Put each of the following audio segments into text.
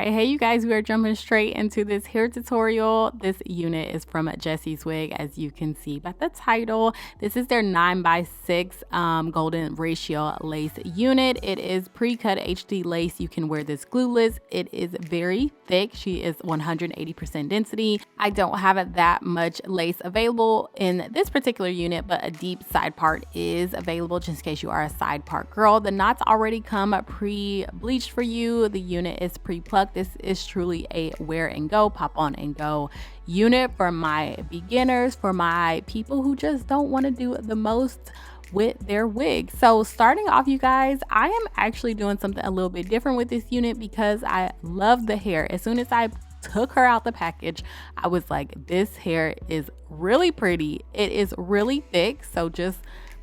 right, hey you guys, we are jumping straight into this hair tutorial. This unit is from Jessie's Wig, as you can see by the title. This is their 9x6 golden ratio lace unit. It is pre-cut HD lace. You can wear this glueless. It is very thick. She is 180% density. I don't have that much lace available in this particular unit, but a deep side part is available just in case you are a side part girl. The knots already come pre-bleached for you. The unit is pre-plucked. This is truly a wear and go, pop on and go unit for my beginners, for my people who just don't want to do the most with their wig. So starting off, you guys, I am actually doing something a little bit different with this unit because I love the hair. As soon as I took her out the package, I was like, this hair is really pretty. It is really thick. So just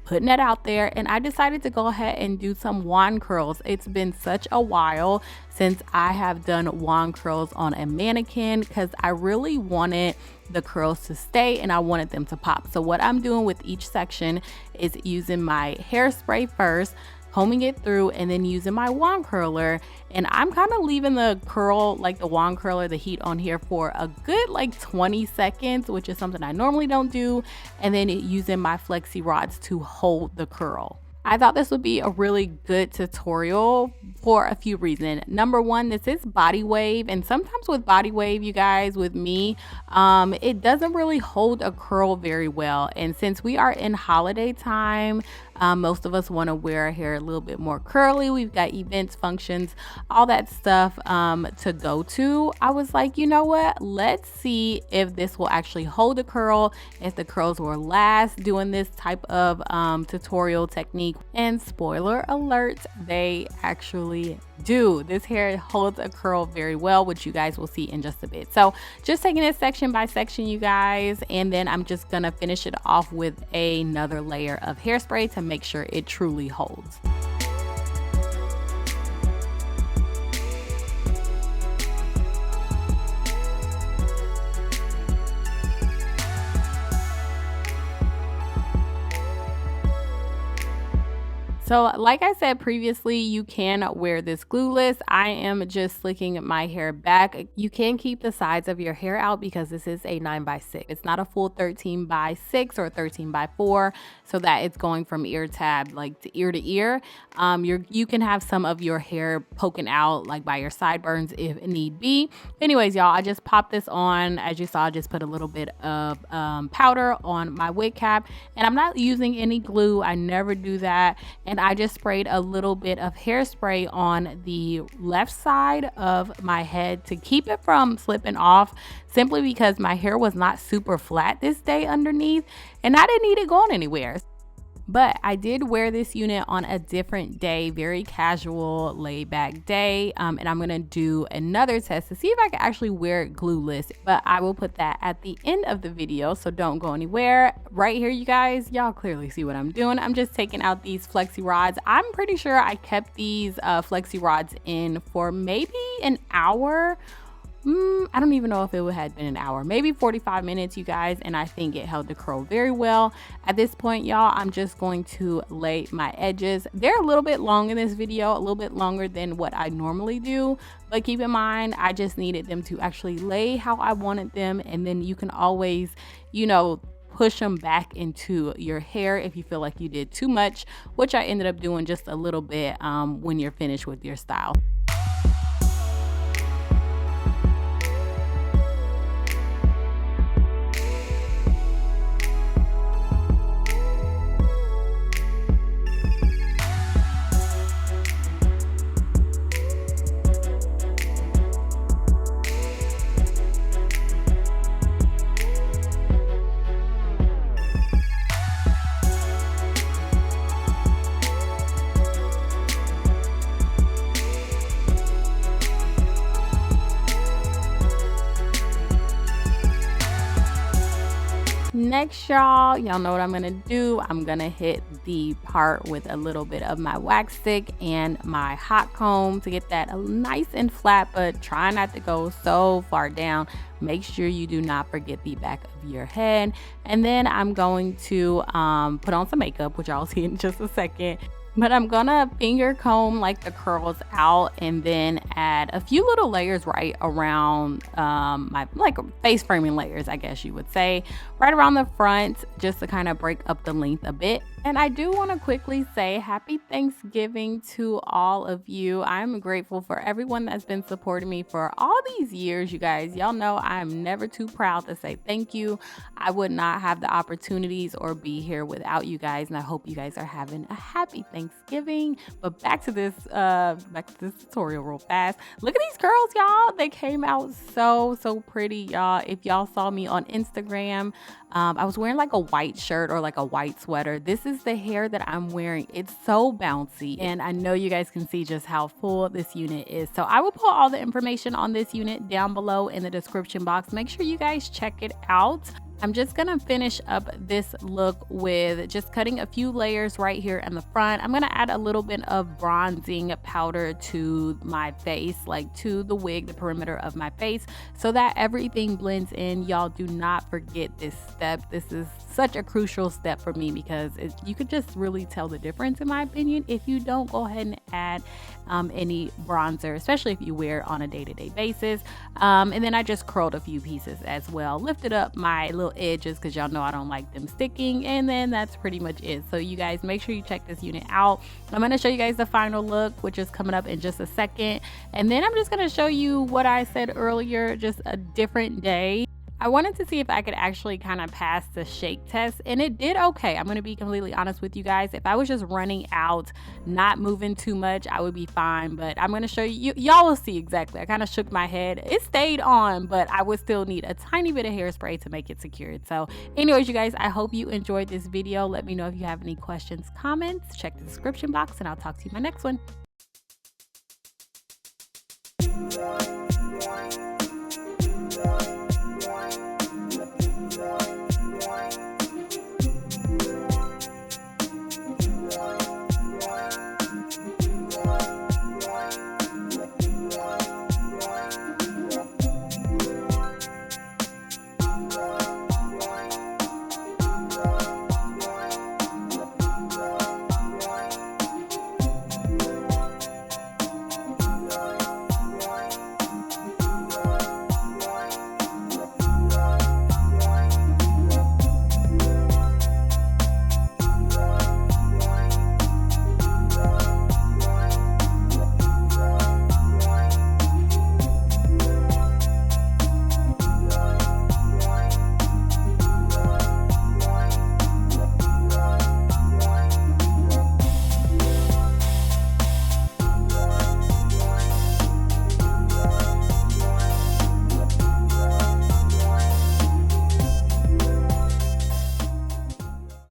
putting it out there, and I decided to go ahead and do some wand curls. It's been such a while since I have done wand curls on a mannequin because I really wanted the curls to stay and I wanted them to pop. So what I'm doing with each section is using my hairspray first, combing it through, and then using my wand curler. And I'm kind of leaving the curl, like the wand curler, the heat on here for a good like 20 seconds, which is something I normally don't do. And then using my flexi rods to hold the curl. I thought this would be a really good tutorial for a few reasons. Number one, this is body wave, and sometimes with body wave, you guys, with me, it doesn't really hold a curl very well. And since we are in holiday time, most of us want to wear our hair a little bit more curly. We've got events, functions, all that stuff to go to. I was like, you know what? Let's see if this will actually hold a curl, if the curls will last doing this type of tutorial technique. And spoiler alert, they actually do. This hair holds a curl very well, which you guys will see in just a bit. So just taking it section by section, you guys, and then I'm just gonna finish it off with another layer of hairspray to make sure it truly holds. So like I said previously, you can wear this glueless. I am just slicking my hair back. You can keep the sides of your hair out because this is a 9x6. It's not a full 13x6 or 13x4, so that it's going from ear tab like to ear. You can have some of your hair poking out like by your sideburns if need be. Anyways, y'all, I just popped this on. As you saw, I just put a little bit of powder on my wig cap, and I'm not using any glue. I never do that. And I just sprayed a little bit of hairspray on the left side of my head to keep it from slipping off, simply because my hair was not super flat this day underneath and I didn't need it going anywhere. But I did wear this unit on a different day, very casual, laid back day. And I'm gonna do another test to see if I can actually wear it glueless, but I will put that at the end of the video, so don't go anywhere. Right here, you guys, y'all clearly see what I'm doing. I'm just taking out these flexi rods. I'm pretty sure I kept these flexi rods in for maybe an hour. I don't even know if it had been an hour, maybe 45 minutes, you guys, and I think it held the curl very well. At this point, y'all, I'm just going to lay my edges. They're a little bit long in this video, a little bit longer than what I normally do, but keep in mind, I just needed them to actually lay how I wanted them, and then you can always, you know, push them back into your hair if you feel like you did too much, which I ended up doing just a little bit when you're finished with your style. Next, y'all know what I'm gonna do. I'm gonna hit the part with a little bit of my wax stick and my hot comb to get that nice and flat, but try not to go so far down. Make sure you do not forget the back of your head. And then I'm going to put on some makeup, which I'll see in just a second. But I'm gonna finger comb like the curls out and then add a few little layers right around my like face framing layers, I guess you would say, right around the front, just to kind of break up the length a bit. And I do want to quickly say happy Thanksgiving to all of you. I'm grateful for everyone that's been supporting me for all these years, you guys. Y'all know I'm never too proud to say thank you. I would not have the opportunities or be here without you guys, and I hope you guys are having a happy Thanksgiving. But back to this tutorial real fast. Look at these girls, y'all. They came out so pretty, y'all. If y'all saw me on Instagram, I was wearing like a white shirt or like a white sweater. This is the hair that I'm wearing. It's so bouncy, and I know you guys can see just how full this unit is. So I will put all the information on this unit down below in the description box. Make sure you guys check it out. I'm just gonna finish up this look with just cutting a few layers right here in the front. I'm gonna add a little bit of bronzing powder to my face, like to the wig, the perimeter of my face, so that everything blends in. Y'all do not forget this step. This is such a crucial step for me because you could just really tell the difference, in my opinion, if you don't go ahead and add any bronzer, especially if you wear it on a day-to-day basis. And then I just curled a few pieces as well, lifted up my little edges because y'all know I don't like them sticking, and then that's pretty much it. So you guys make sure you check this unit out. I'm going to show you guys the final look, which is coming up in just a second, and then I'm just going to show you what I said earlier, just a different day. I wanted to see if I could actually kind of pass the shake test, and it did okay. I'm going to be completely honest with you guys. If I was just running out, not moving too much, I would be fine, but I'm going to show you. Y'all will see exactly. I kind of shook my head. It stayed on, but I would still need a tiny bit of hairspray to make it secured. So anyways, you guys, I hope you enjoyed this video. Let me know if you have any questions, comments. Check the description box, and I'll talk to you in my next one.